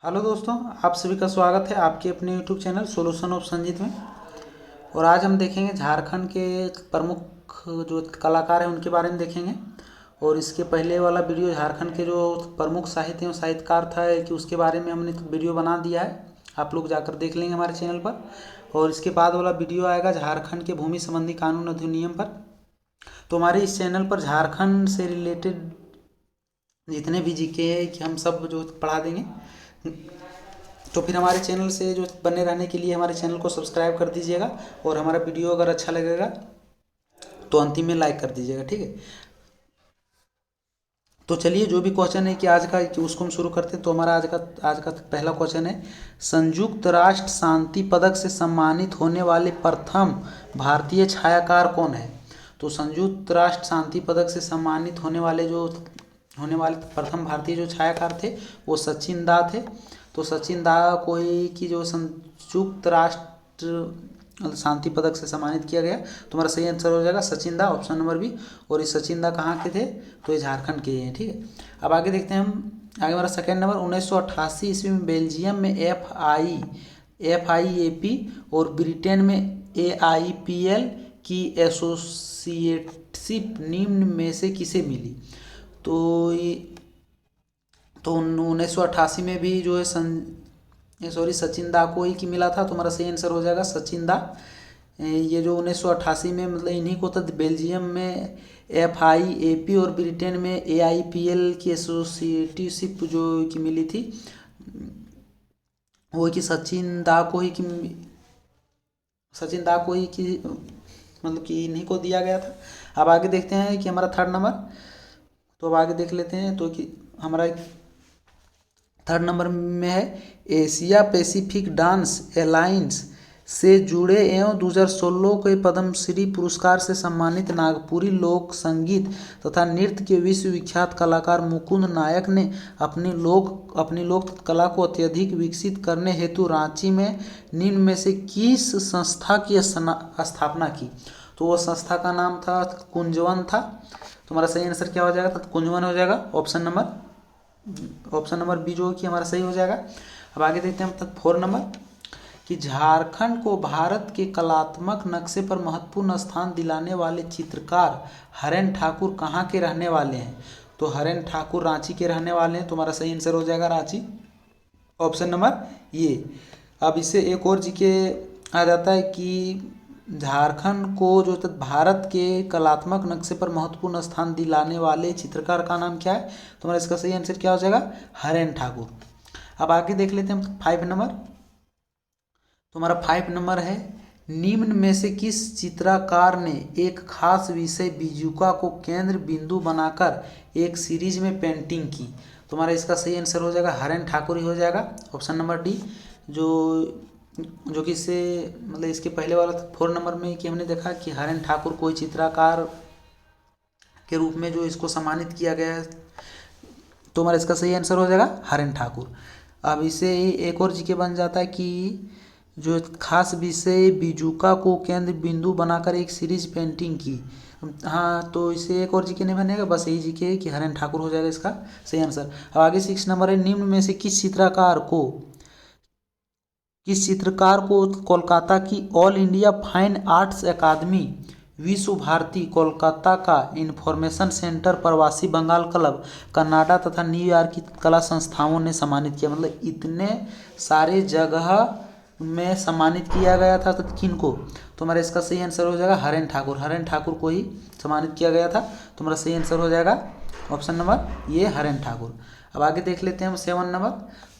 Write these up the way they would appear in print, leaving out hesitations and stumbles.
Hello दोस्तों, आप सभी का स्वागत है आपके अपने YouTube channel solution of Sanjeet में। और आज हम देखेंगे झारखंड के प्रमुख जो कलाकार हैं उनके बारे में देखेंगे। और इसके पहले वाला वीडियो झारखंड के जो प्रमुख साहित्य एवं साहित्यकार था कि उसके बारे में हमने वीडियो बना दिया है, आप लोग जाकर देख लेंगे हमारे चैनल पर। और इसके बाद वाला वीडियो आएगा झारखंड के भूमि संबंधी कानून अधिनियम पर। तो हमारे इस चैनल पर झारखंड से रिलेटेड जितने भी जीके हैं कि हम सब जो पढ़ा देंगे। तो फिर हमारे चैनल से जो बने रहने के लिए हमारे चैनल को सब्सक्राइब कर दीजिएगा। और हमारा वीडियो अगर अच्छा लगेगा तो अंतिम में लाइक कर दीजिएगा, ठीक है। तो चलिए, जो भी क्वेश्चन है कि आज का कि उसको हम शुरू करते हैं। तो हमारा आज का पहला क्वेश्चन है, संयुक्त राष्ट्र शांति पदक से सम्मानित होने वाले प्रथम भारतीय छायाकार कौन है। तो संयुक्त राष्ट्र शांति पदक से सम्मानित होने वाले प्रथम भारतीय जो छायाकार थे वो सचिन दा थे। तो सचिन दा को ही की जो संयुक्त राष्ट्र शांति पदक से सम्मानित किया गया। तुम्हारा सही आंसर हो जाएगा सचिन दा, ऑप्शन नंबर बी। और ये सचिन दा कहाँ के थे, तो ये झारखंड के हैं, ठीक है। अब आगे देखते हैं हम। आगे हमारा सेकंड नंबर, 1988 ईस्वी में बेल्जियम में FIAP और ब्रिटेन में AIPL की एसोसिएटशिप निम्न में से किसे मिली। तो 1988 में भी जो है सचिन दा को ही की मिला था। तुम्हारा सही आंसर हो जाएगा सचिन दा। ये जो 1988 में मतलब इन्हीं को था, बेल्जियम में FIAP और ब्रिटेन में AIPL की एसोसिएटशिप जो की मिली थी वो कि सचिन दा को ही की मतलब कि इन्हीं को दिया गया था। अब आगे देखते हैं कि हमारा थर्ड नंबर। तो अब आगे देख लेते हैं। तो कि हमारा थर्ड नंबर में है, एशिया पैसिफिक डांस अलायंस से जुड़े एवं 2016 के पद्मश्री पुरस्कार से सम्मानित नागपुरी लोक संगीत तथा नृत्य के विश्व विख्यात कलाकार मुकुंद नायक ने अपनी लोक कला को अत्यधिक विकसित करने हेतु रांची में निम्न में से किस संस्था की स्थापना की। तो वो संस्था का नाम था कुंजवन था। तुम्हारा सही आंसर क्या हो जाएगा, तो कुंजवन हो जाएगा, ऑप्शन नंबर बी जो कि हमारा सही हो जाएगा। अब आगे देखते हैं हम फोर नंबर कि झारखंड को भारत के कलात्मक नक्शे पर महत्वपूर्ण स्थान दिलाने वाले चित्रकार हरेन ठाकुर कहाँ के रहने वाले हैं। तो हरेन ठाकुर रांची के रहने वाले हैं। तुम्हारा सही आंसर हो जाएगा रांची, ऑप्शन नंबर ये। अब इससे एक और जीके आ जाता है कि झारखंड को जो भारत के कलात्मक नक्शे पर महत्वपूर्ण स्थान दिलाने वाले चित्रकार का नाम क्या है। तुम्हारा इसका सही आंसर क्या हो जाएगा, हरेन ठाकुर। अब आगे देख लेते हैं 5 नंबर। तुम्हारा 5 नंबर है, निम्न में से किस चित्रकार ने एक खास विषय बीजुका को केंद्र बिंदु बनाकर एक सीरीज में पेंटिंग की। तुम्हारा इसका सही आंसर हो जाएगा हरेन ठाकुर ही हो जाएगा, ऑप्शन नंबर डी। जो कि इससे मतलब इसके पहले वाला 4 नंबर में कि हमने देखा कि हरेन ठाकुर कोई चित्रकार के रूप में जो इसको सम्मानित किया गया है। तो हमारा इसका सही आंसर हो जाएगा हरेन ठाकुर। अब इसे एक और जीके बन जाता है कि जो खास विषय बीजुका को केंद्र बिंदु बनाकर एक सीरीज पेंटिंग की। हाँ, तो इसे एक और जीके नहीं बनेगा, बस यही जीके है कि हरेन ठाकुर हो जाएगा इसका सही आंसर। अब आगे 6 नंबर है, निम्न में से किस चित्रकार को कोलकाता की ऑल इंडिया फाइन आर्ट्स अकादमी, विश्व भारती कोलकाता का इंफॉर्मेशन सेंटर, प्रवासी बंगाल क्लब, कनाडा तथा न्यूयॉर्क की कला संस्थाओं ने सम्मानित किया। मतलब इतने सारे जगह में सम्मानित किया गया था, तो किनको। तुम्हारा इसका सही आंसर हो जाएगा हरेन ठाकुर को ही सम्मानित किया गया था। तुम्हारा सही आंसर हो जाएगा ऑप्शन नंबर ये, हरेन ठाकुर। अब आगे देख लेते हैं हम 7 नंबर।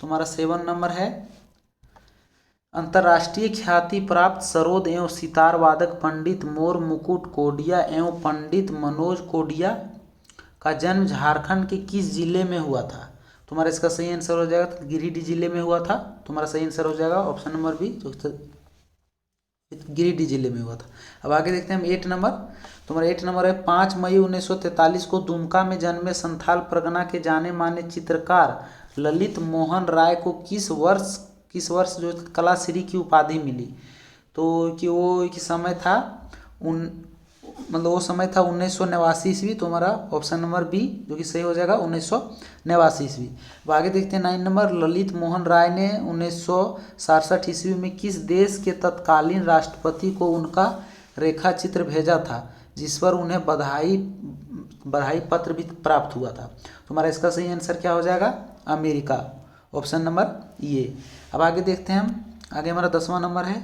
तुम्हारा 7 नंबर है, अंतर्राष्ट्रीय ख्याति प्राप्त सरोद एवं सितार वादक पंडित मोर मुकुट कोडिया एवं पंडित मनोज कोडिया का जन्म झारखंड के किस जिले में हुआ था। तुम्हारा इसका सही आंसर हो जाएगा, तो गिरिडीह जिले में हुआ था। तुम्हारा सही आंसर हो जाएगा ऑप्शन नंबर बी, गिरिडीह जिले में हुआ था। अब आगे देखते हैं हम 8 नंबर। तुम्हारा 8 नंबर है, 5 मई 1943 को दुमका में जन्मे संथाल परगना के जाने माने चित्रकार ललित मोहन राय को किस वर्ष जो कलाश्री की उपाधि मिली। तो कि वो कि समय था मतलब वो समय था 1989 ईस्वी। तो हमारा ऑप्शन नंबर बी जो कि सही हो जाएगा 1989 ईस्वी। अब आगे देखते हैं 9 नंबर, ललित मोहन राय ने 1967 ईस्वी में किस देश के तत्कालीन राष्ट्रपति को उनका रेखा चित्र भेजा था जिस पर उन्हें बधाई पत्र भी प्राप्त हुआ था? तो हमारा इसका सही आंसर क्या हो जाएगा? अमेरिका, ऑप्शन नंबर ये। अब आगे देखते हैं हम, आगे हमारा 10वां नंबर है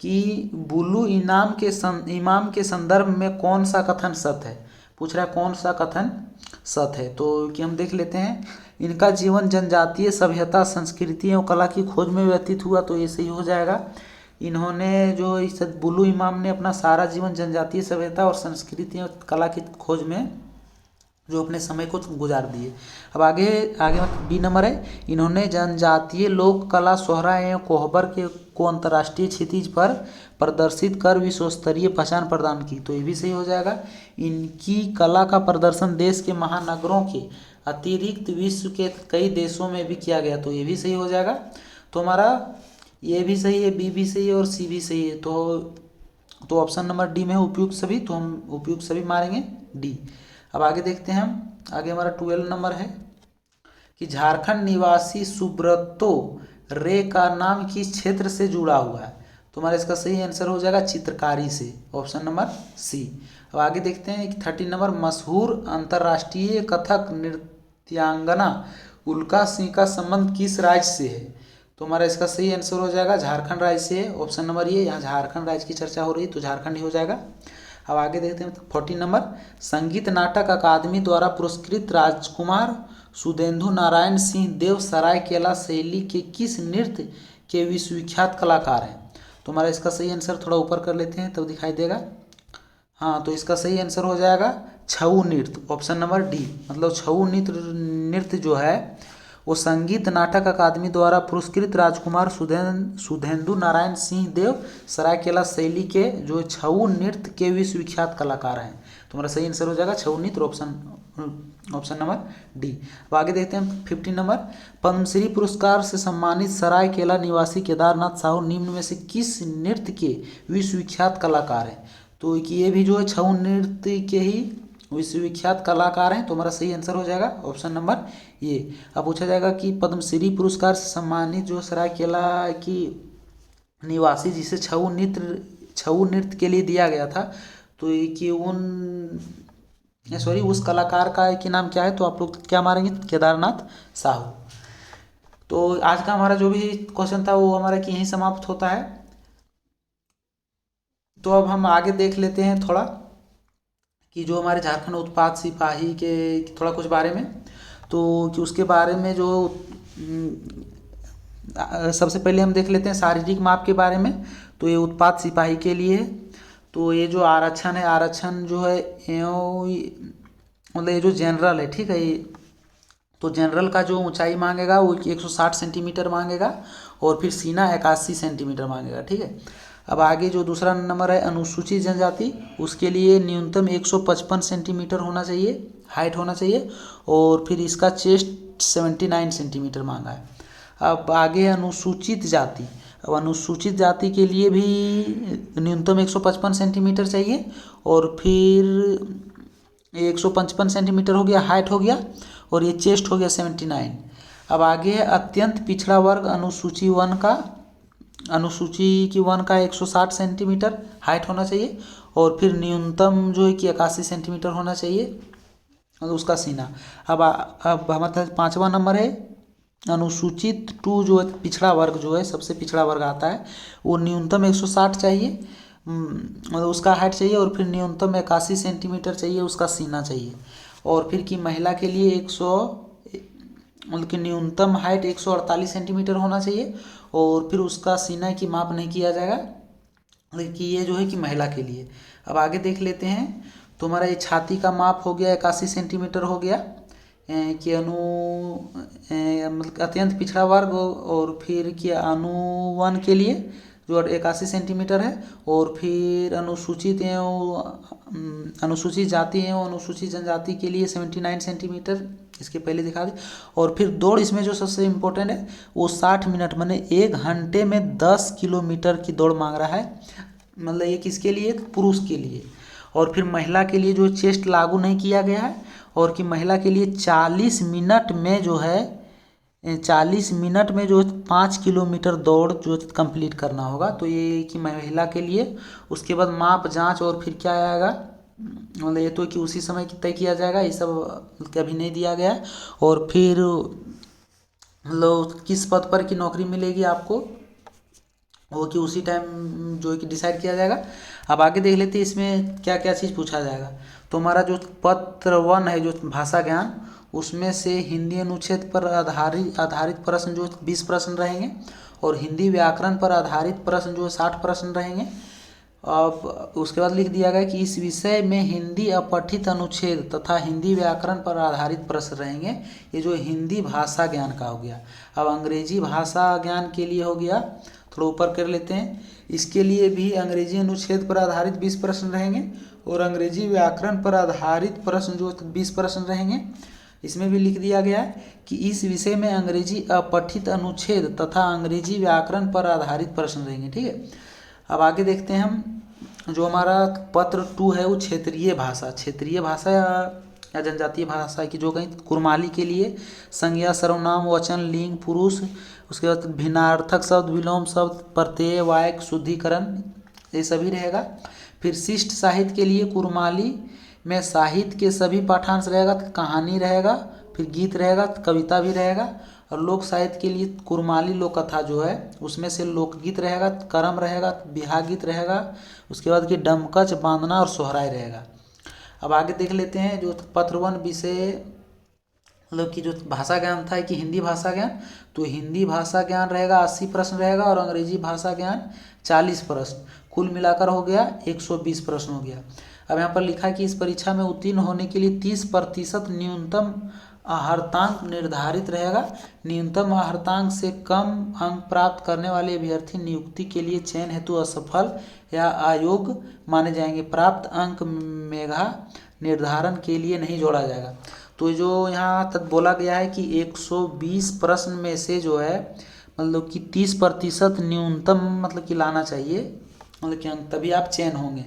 कि बुलू इमाम के संदर्भ में कौन सा कथन सत्य है? पूछ रहा है कौन सा कथन सत्य है। तो कि हम देख लेते हैं, इनका जीवन जनजातीय सभ्यता, संस्कृति एवं कला की खोज में व्यतीत हुआ। तो ये सही हो जाएगा। इन्होंने जो इस बुलू इमाम ने अपना सारा जीवन जनजातीय सभ्यता और संस्कृति और कला की खोज में जो अपने समय को गुजार दिए। अब आगे आगे बी नंबर है, इन्होंने जनजातीय लोक कला सोहरा एवं कोहबर को अंतर्राष्ट्रीय क्षितिज पर प्रदर्शित कर विश्व स्तरीय पहचान प्रदान की। तो ये भी सही हो जाएगा। इनकी कला का प्रदर्शन देश के महानगरों के अतिरिक्त विश्व के कई देशों में भी किया गया। तो ये भी सही हो जाएगा। तो हमारा ये भी सही है, बी भी सही है और सी भी सही है। तो ऑप्शन नंबर डी में है उपयुक्त सभी। तो हम उपयुक्त सभी मारेंगे डी। अब आगे देखते हैं हम, आगे हमारा 12 नंबर है कि झारखंड निवासी सुब्रतो रे का नाम किस क्षेत्र से जुड़ा हुआ है? तो हमारा इसका सही आंसर हो जाएगा चित्रकारी से, ऑप्शन नंबर सी। अब आगे देखते हैं कि 13 नंबर, मशहूर अंतर्राष्ट्रीय कथक नृत्यांगना उल्का सिंह का संबंध किस राज्य से है? तो हमारा इसका सही आंसर हो जाएगा झारखंड राज्य से, ऑप्शन नंबर ये। यहाँ झारखंड राज्य की चर्चा हो रही है तो झारखंड ही हो जाएगा। अब आगे देखते हैं 14 नंबर, संगीत नाटक अकादमी द्वारा पुरस्कृत राजकुमार सुधेंदु नारायण सिंह देव सरायकेला शैली के किस नृत्य के विश्वविख्यात कलाकार हैं? तो हमारा इसका सही आंसर थोड़ा ऊपर कर लेते हैं तो दिखाई देगा। हाँ, तो इसका सही आंसर हो जाएगा छऊ नृत्य, ऑप्शन नंबर डी। मतलब छऊ नृत्य जो है वो संगीत नाटक अकादमी द्वारा पुरस्कृत राजकुमार सुधेंदु नारायण सिंह देव सरायकेला शैली के जो छऊ नृत्य के विश्वविख्यात कलाकार हैं। तो हमारा सही आंसर हो जाएगा छऊ नृत्य, ऑप्शन नंबर डी। अब आगे देखते हैं 15 नंबर, पद्मश्री पुरस्कार से सम्मानित सरायकेला निवासी केदारनाथ साहू निम्न में से किस नृत्य के विश्वविख्यात कलाकार हैं? तो ये भी जो है छऊ नृत्य के ही विश्वविख्यात कलाकार हैं। तो हमारा सही आंसर हो जाएगा ऑप्शन नंबर ये। अब पूछा जाएगा कि पद्मश्री पुरस्कार से सम्मानित जो सरायकेला की निवासी जिसे छऊ नृत्य के लिए दिया गया था, तो ये कि उस कलाकार का कि नाम क्या है? तो आप लोग क्या मारेंगे? केदारनाथ साहू। तो आज का हमारा जो भी क्वेश्चन था वो हमारा कि यहीं समाप्त होता है। तो अब हम आगे देख लेते हैं थोड़ा कि जो हमारे झारखंड उत्पाद सिपाही के थोड़ा कुछ बारे में। तो कि उसके बारे में जो सबसे पहले हम देख लेते हैं शारीरिक माप के बारे में। तो ये उत्पाद सिपाही के लिए है। तो ये जो आरक्षण है, आरक्षण जो है मतलब ये जो जनरल है, ठीक है, ये तो जनरल का जो ऊंचाई मांगेगा वो 160 सेंटीमीटर मांगेगा और फिर सीना 81 सेंटीमीटर मांगेगा, ठीक है। अब आगे जो दूसरा नंबर है अनुसूचित जनजाति, उसके लिए न्यूनतम 155 सेंटीमीटर होना चाहिए, हाइट होना चाहिए और फिर इसका चेस्ट 79 सेंटीमीटर मांगा है। अब आगे अनुसूचित जाति, अब अनुसूचित जाति के लिए भी न्यूनतम 155 सेंटीमीटर चाहिए और फिर 155 सेंटीमीटर हो गया, हाइट हो गया और ये चेस्ट हो गया 79। अब आगे है अत्यंत पिछड़ा वर्ग अनुसूची वन का 160 सेंटीमीटर हाइट होना चाहिए और फिर न्यूनतम जो है कि 81 सेंटीमीटर होना चाहिए उसका सीना। अब हमारे 5वां नंबर है अनुसूचित 2 जो है पिछड़ा वर्ग जो है सबसे पिछड़ा वर्ग आता है, वो न्यूनतम 160 चाहिए मतलब उसका हाइट चाहिए और फिर न्यूनतम 81 सेंटीमीटर चाहिए उसका सीना चाहिए। और फिर कि महिला के लिए मतलब कि न्यूनतम हाइट 148 सेंटीमीटर होना चाहिए और फिर उसका सीना की माप नहीं किया जाएगा, कि ये जो है कि महिला के लिए। अब आगे देख लेते हैं तो हमारा ये छाती का माप हो गया 81 सेंटीमीटर हो गया कि मतलब अत्यंत पिछड़ा वर्ग और फिर कि अनुवन के लिए जो 81 सेंटीमीटर है और फिर अनुसूचित जाति एवं अनुसूचित जनजाति के लिए 79 सेंटीमीटर इसके पहले दिखा दी। और फिर दौड़ इसमें जो सबसे इम्पोर्टेंट है वो 60 मिनट माने 1 घंटे में 10 किलोमीटर की दौड़ मांग रहा है, मतलब ये किसके लिए? पुरुष के लिए। और फिर महिला के लिए जो चेस्ट लागू नहीं किया गया है, और कि महिला के लिए 40 मिनट में जो है 40 मिनट में जो 5 किलोमीटर दौड़ जो कंप्लीट करना होगा। तो ये कि महिला के लिए। उसके बाद माप जांच और फिर क्या आएगा, मतलब ये तो कि उसी समय की तय किया जाएगा, ये सब कभी नहीं दिया गया है। और फिर मतलब किस पद पर की नौकरी मिलेगी आपको, वो कि उसी टाइम जो है कि डिसाइड किया जाएगा। अब आगे देख लेते हैं इसमें क्या क्या चीज़ पूछा जाएगा। तो हमारा जो पत्र 1 है जो भाषा ज्ञान, उसमें से हिंदी अनुच्छेद पर आधारित प्रश्न जो 20 प्रश्न रहेंगे, और हिंदी व्याकरण पर आधारित प्रश्न जो 60 प्रश्न रहेंगे। अब उसके बाद लिख दिया गया कि इस विषय में हिंदी अपठित अनुच्छेद तथा हिंदी व्याकरण पर आधारित प्रश्न रहेंगे। ये जो हिंदी भाषा ज्ञान का हो गया। अब अंग्रेजी भाषा ज्ञान के लिए हो गया, थोड़ा ऊपर कर लेते हैं। इसके लिए भी अंग्रेजी अनुच्छेद पर आधारित 20 प्रश्न रहेंगे, और अंग्रेजी व्याकरण पर आधारित प्रश्न जो 20 प्रश्न रहेंगे। इसमें भी लिख दिया गया है कि इस विषय में अंग्रेजी अपठित अनुच्छेद तथा अंग्रेजी व्याकरण पर आधारित प्रश्न रहेंगे। ठीक है, अब आगे देखते हैं हम। जो हमारा पत्र 2 है वो क्षेत्रीय भाषा या जनजातीय भाषा की, जो कहीं कुरमाली के लिए संज्ञा, सर्वनाम, वचन, लिंग, पुरुष, उसके बाद भिन्नार्थक शब्द, विलोम शब्द, प्रत्यय, वाक्य, शुद्धिकरण, ये सभी रहेगा। फिर शिष्ट साहित्य के लिए कुरमाली में साहित्य के सभी पाठांश रहेगा, कहानी रहेगा, फिर गीत रहेगा, कविता भी रहेगा। और लोक साहित्य के लिए कुरमाली लोक कथा जो है उसमें से लोकगीत रहेगा, करम रहेगा, बिहार गीत रहेगा, उसके बाद कि डमकच, बांधना और सोहराय रहेगा। अब आगे देख लेते हैं जो पत्र 1 विषय मतलब कि जो भाषा ज्ञान था कि हिंदी भाषा ज्ञान, तो हिंदी भाषा ज्ञान रहेगा 80 प्रश्न रहेगा, और अंग्रेजी भाषा ज्ञान 40 प्रश्न, कुल मिलाकर हो गया 120 प्रश्न हो गया। अब यहाँ पर लिखा कि इस परीक्षा में उत्तीर्ण होने के लिए 30% न्यूनतम अर्हतांक निर्धारित रहेगा। न्यूनतम अर्हतांक से कम अंक प्राप्त करने वाले अभ्यर्थी नियुक्ति के लिए चयन हेतु असफल या अयोग्य माने जाएंगे। प्राप्त अंक मेधा निर्धारण के लिए नहीं जोड़ा जाएगा। तो जो यहाँ तक बोला गया है कि 120 प्रश्न में से जो है मतलब कि 30% न्यूनतम मतलब कि लाना चाहिए, मतलब कि अंक, तभी आप चयन होंगे।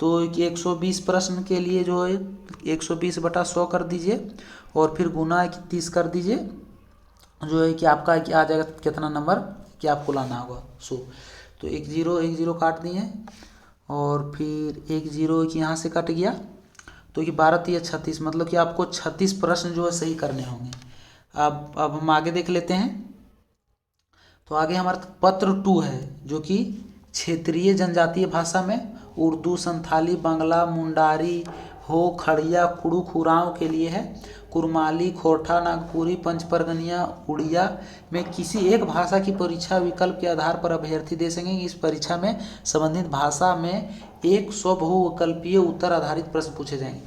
तो 120 प्रश्न के लिए जो है 120/100 कर दीजिए, और फिर गुना 30 कर दीजिए, जो है कि आपका आ जाएगा कितना नंबर कि आपको लाना होगा 100। तो 1 0 काट दिए, और फिर 1 0 यहाँ से कट गया, तो कि 12 × 36 मतलब कि आपको 36 प्रश्न जो है सही करने होंगे। अब हम आगे देख लेते हैं। तो आगे हमारा पत्र 2 है जो कि क्षेत्रीय जनजातीय भाषा में उर्दू, संथाली, बांग्ला, मुंडारी, हो, खड़िया, कुड़ुक, उरांव के लिए है। कुरमाली, खोरठा, नागपुरी, पंचपरगनिया, उड़िया में किसी एक भाषा की परीक्षा विकल्प के आधार पर अभ्यर्थी दे सकेंगे। इस परीक्षा में संबंधित भाषा में 100 बहुविकल्पीय उत्तर आधारित प्रश्न पूछे जाएंगे।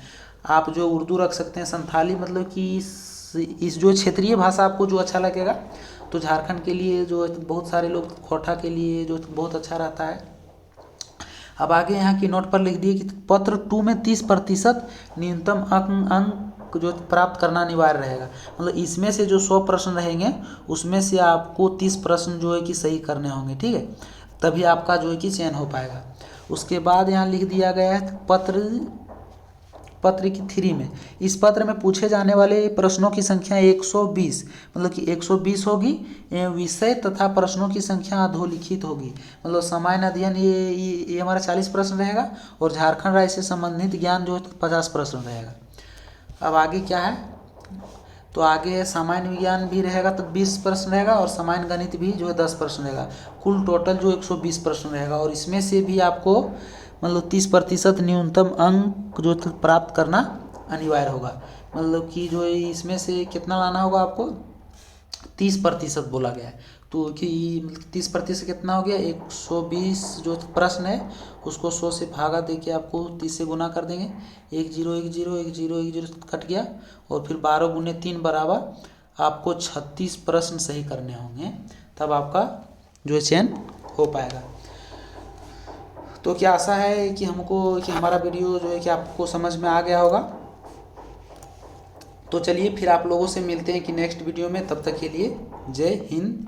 आप जो उर्दू रख सकते हैं, संथाली मतलब कि इस जो क्षेत्रीय भाषा आपको जो अच्छा लगेगा, तो झारखंड के लिए जो बहुत सारे लोग खोरठा के लिए जो बहुत अच्छा रहता है। अब आगे यहाँ की नोट पर लिख दिए कि पत्र 2 में 30% न्यूनतम अंक जो प्राप्त करना अनिवार्य रहेगा। मतलब इसमें से जो 100 प्रश्न रहेंगे उसमें से आपको 30 प्रश्न जो है कि सही करने होंगे। ठीक है, तभी आपका जो है कि चयन हो पाएगा। उसके बाद यहाँ लिख दिया गया है पत्र की 3 में, इस पत्र में पूछे जाने वाले प्रश्नों की संख्या 120 मतलब कि 120 होगी। विषय तथा प्रश्नों की संख्या अधोलिखित होगी। मतलब सामान्य अध्ययन ये हमारा 40 प्रश्न रहेगा, और झारखंड राज्य से संबंधित ज्ञान जो 50 प्रश्न रहेगा। अब आगे क्या है, तो आगे सामान्य विज्ञान भी रहेगा तो 20 प्रश्न रहेगा, और सामान्य गणित भी जो है 10 प्रश्न रहेगा। कुल टोटल जो 120 प्रश्न रहेगा, और इसमें से भी आपको मतलब 30% न्यूनतम अंक जो प्राप्त करना अनिवार्य होगा। मतलब कि जो इसमें से कितना लाना होगा आपको 30% बोला गया है। तो कि 30% कितना हो गया 120 जो प्रश्न है उसको 100 से भागा दे के आपको 30 से गुना कर देंगे। 1 0 1 0 1 0 1 0 कट गया, और फिर 12 × 3 बराबर आपको 36 प्रश्न सही करने होंगे, तब आपका जो है चयन हो पाएगा। तो क्या आशा है कि हमारा वीडियो जो है कि आपको समझ में आ गया होगा। तो चलिए फिर आप लोगों से मिलते हैं कि नेक्स्ट वीडियो में, तब तक के लिए जय हिंद।